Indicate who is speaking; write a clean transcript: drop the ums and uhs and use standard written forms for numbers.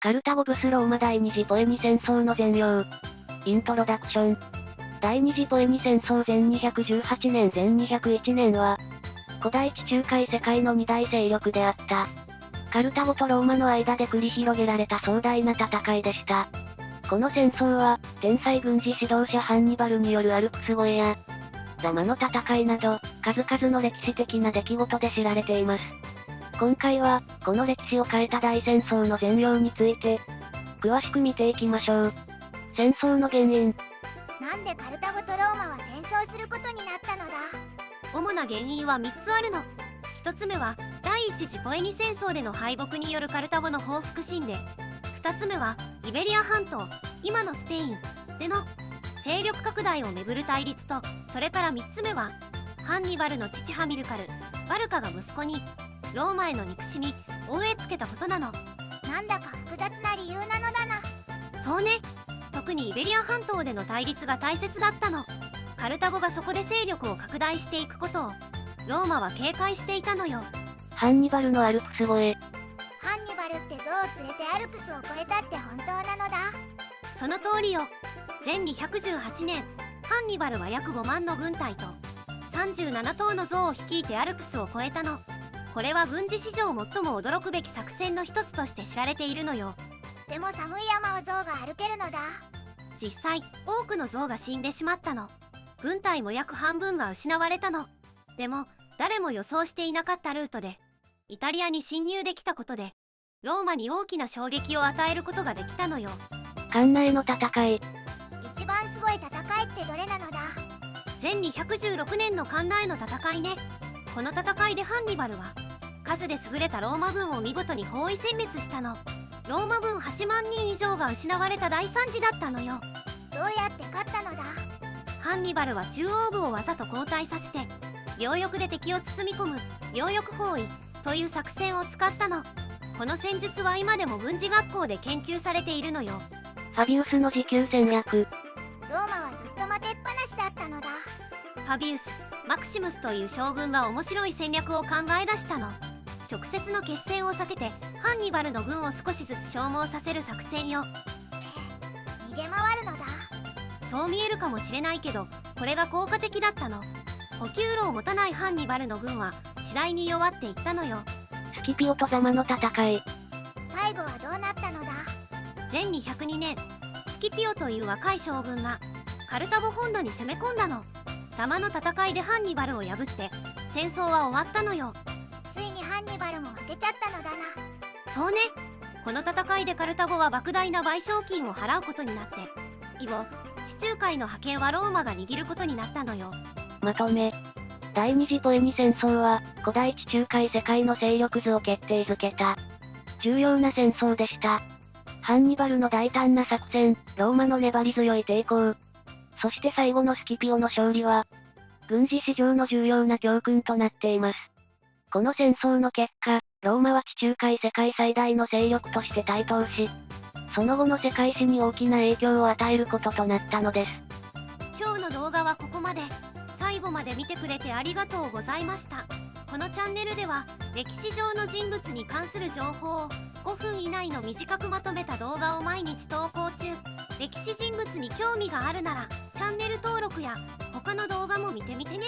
Speaker 1: カルタゴ・ブス・ローマ第二次ポエニ戦争の全容。イントロダクション。第二次ポエニ戦争前218年前201年は、古代地中海世界の二大勢力であった。カルタゴとローマの間で繰り広げられた壮大な戦いでした。この戦争は、天才軍事指導者ハンニバルによるアルプス越えや、ザマの戦いなど、数々の歴史的な出来事で知られています。今回は、この歴史を変えた大戦争の全容について、詳しく見ていきましょう。戦争の原因。
Speaker 2: なんでカルタゴとローマは戦争することになったのだ。
Speaker 3: 主な原因は3つあるの。1つ目は第一次ポエニ戦争での敗北によるカルタゴの報復心で、2つ目はイベリア半島、今のスペインでの勢力拡大をめぐる対立と、それから3つ目はハンニバルの父ハミルカル・バルカが息子にローマへの憎しみを植え付けたことなの。
Speaker 2: なんだか複雑な理由なのだな。
Speaker 3: そうね。特にイベリア半島での対立が大切だったの。カルタゴがそこで勢力を拡大していくことをローマは警戒していたのよ。
Speaker 1: ハンニバルのアルプス越え。
Speaker 2: ハンニバルって象を連れてアルプスを越えたって本当なのだ。
Speaker 3: その通りよ。前218年、ハンニバルは約5万の軍隊と37頭の象を率いてアルプスを越えたの。これは軍事史上最も驚くべき作戦の一つとして知られているのよ。
Speaker 2: でも寒い山を象が歩けるのだ。
Speaker 3: 実際、多くの象が死んでしまったの。軍隊も約半分が失われたの。でも、誰も予想していなかったルートでイタリアに侵入できたことで、ローマに大きな衝撃を与えることができたのよ。
Speaker 1: カンナへの戦い。
Speaker 2: 一番すごい戦いってどれなのだ。
Speaker 3: 前216年のカンナへの戦いね。この戦いでハンニバルは数で優れたローマ軍を見事に包囲殲滅したの。ローマ軍8万人以上が失われた大惨事だったのよ。
Speaker 2: どうやって勝ったのだ。
Speaker 3: ハンニバルは中央部をわざと後退させて両翼で敵を包み込む両翼包囲という作戦を使ったの。この戦術は今でも軍事学校で研究されているのよ。
Speaker 1: ファビウスの持久戦略。
Speaker 2: ローマはずっと待てっぱなしだったのだ。
Speaker 3: ファビウス・マクシムスという将軍が面白い戦略を考え出したの。直接の決戦を避けてハンニバルの軍を少しずつ消耗させる作戦よ。
Speaker 2: 逃げ回るのだ。
Speaker 3: そう見えるかもしれないけど、これが効果的だったの。補給路を持たないハンニバルの軍は次第に弱っていったのよ。
Speaker 1: スキピオとザマの戦い。
Speaker 2: 最後はどうなったのだ。
Speaker 3: 前202年、スキピオという若い将軍がカルタゴ本土に攻め込んだの。ザマの戦いでハンニバルを破って戦争は終わったのよ。
Speaker 2: ついにハンニバルも負けちゃったのだな。
Speaker 3: そうね。この戦いでカルタゴは莫大な賠償金を払うことになって、以後地中海の覇権はローマが握ることになったのよ。
Speaker 1: まとめ。第二次ポエニ戦争は、古代地中海世界の勢力図を決定づけた重要な戦争でした。ハンニバルの大胆な作戦、ローマの粘り強い抵抗、そして最後のスキピオの勝利は、軍事史上の重要な教訓となっています。この戦争の結果、ローマは地中海世界最大の勢力として台頭し、その後の世界史に大きな影響を与えることとなったのです。
Speaker 3: 今日の動画はここまで。最後まで見てくれてありがとうございました。このチャンネルでは歴史上の人物に関する情報を5分以内の短くまとめた動画を毎日投稿中。歴史人物に興味があるならチャンネル登録や他の動画も見てみてね。